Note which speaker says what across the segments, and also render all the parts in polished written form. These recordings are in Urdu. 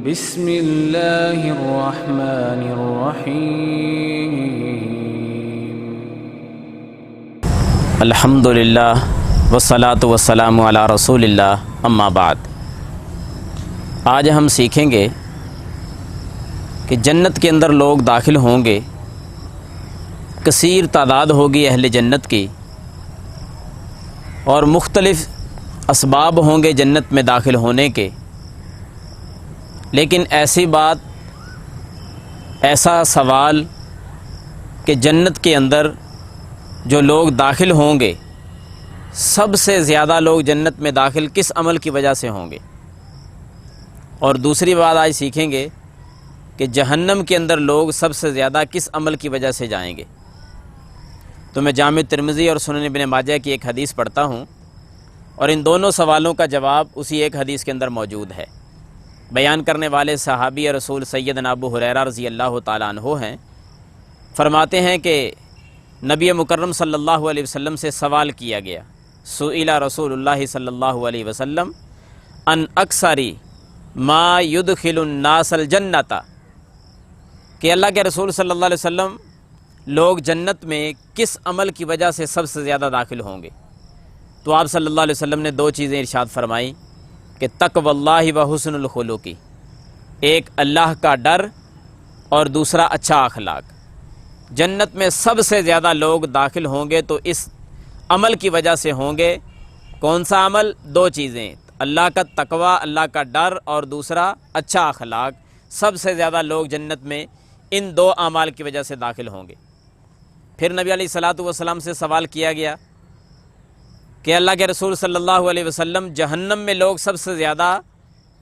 Speaker 1: بسم اللہ الرحمن الرحیم۔
Speaker 2: الحمدللہ والصلاة والسلام علی رسول اللہ، اما بعد۔ آج ہم سیکھیں گے کہ جنت کے اندر لوگ داخل ہوں گے، کثیر تعداد ہوگی اہل جنت کی، اور مختلف اسباب ہوں گے جنت میں داخل ہونے کے، لیکن ایسی بات، ایسا سوال کہ جنت کے اندر جو لوگ داخل ہوں گے، سب سے زیادہ لوگ جنت میں داخل کس عمل کی وجہ سے ہوں گے؟ اور دوسری بات آج سیکھیں گے کہ جہنم کے اندر لوگ سب سے زیادہ کس عمل کی وجہ سے جائیں گے۔ تو میں جامع ترمذی اور سنن ابن ماجہ کی ایک حدیث پڑھتا ہوں، اور ان دونوں سوالوں کا جواب اسی ایک حدیث کے اندر موجود ہے۔ بیان کرنے والے صحابی رسول سیدنا ابو ہریرہ رضی اللہ تعالیٰ عنہ ہیں۔ فرماتے ہیں کہ نبی مکرم صلی اللہ علیہ وسلم سے سوال کیا گیا، سئل رسول اللہ صلی اللہ علیہ وسلم ان اکثری ما یدخل الناس الجنت، کہ اللہ کے رسول صلی اللہ علیہ وسلم لوگ جنت میں کس عمل کی وجہ سے سب سے زیادہ داخل ہوں گے؟ تو آپ صلی اللہ علیہ وسلم نے دو چیزیں ارشاد فرمائیں کہ تقوی اللہ و حسن الخلق، ایک اللہ کا ڈر اور دوسرا اچھا اخلاق۔ جنت میں سب سے زیادہ لوگ داخل ہوں گے تو اس عمل کی وجہ سے ہوں گے۔ کون سا عمل؟ دو چیزیں، اللہ کا تقوی، اللہ کا ڈر، اور دوسرا اچھا اخلاق۔ سب سے زیادہ لوگ جنت میں ان دو اعمال کی وجہ سے داخل ہوں گے۔ پھر نبی علیہ الصلوۃ والسلام سے سوال کیا گیا کہ اللہ کے رسول صلی اللہ علیہ وسلم جہنم میں لوگ سب سے زیادہ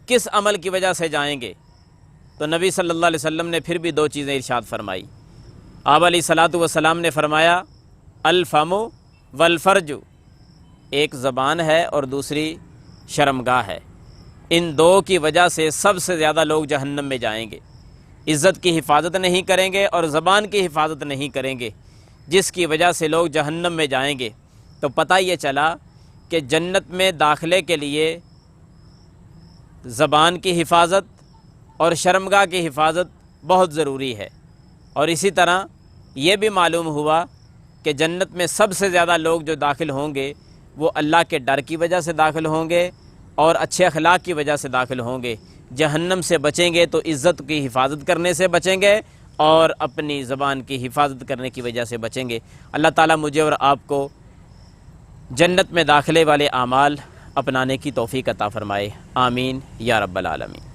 Speaker 2: کس عمل کی وجہ سے جائیں گے؟ تو نبی صلی اللہ علیہ وسلم نے پھر بھی دو چیزیں ارشاد فرمائی۔ آپ علیہ الصلوۃ والسلام نے فرمایا الفم والفرج، ایک زبان ہے اور دوسری شرمگاہ ہے، ان دو کی وجہ سے سب سے زیادہ لوگ جہنم میں جائیں گے۔ عزت کی حفاظت نہیں کریں گے اور زبان کی حفاظت نہیں کریں گے، جس کی وجہ سے لوگ جہنم میں جائیں گے۔ تو پتہ یہ چلا کہ جنت میں داخلے کے لیے زبان کی حفاظت اور شرمگاہ کی حفاظت بہت ضروری ہے۔ اور اسی طرح یہ بھی معلوم ہوا کہ جنت میں سب سے زیادہ لوگ جو داخل ہوں گے وہ اللہ کے ڈر کی وجہ سے داخل ہوں گے اور اچھے اخلاق کی وجہ سے داخل ہوں گے۔ جہنم سے بچیں گے تو عزت کی حفاظت کرنے سے بچیں گے اور اپنی زبان کی حفاظت کرنے کی وجہ سے بچیں گے۔ اللہ تعالیٰ مجھے اور آپ کو جنت میں داخلے والے اعمال اپنانے کی توفیق عطا فرمائے، آمین یا رب العالمین۔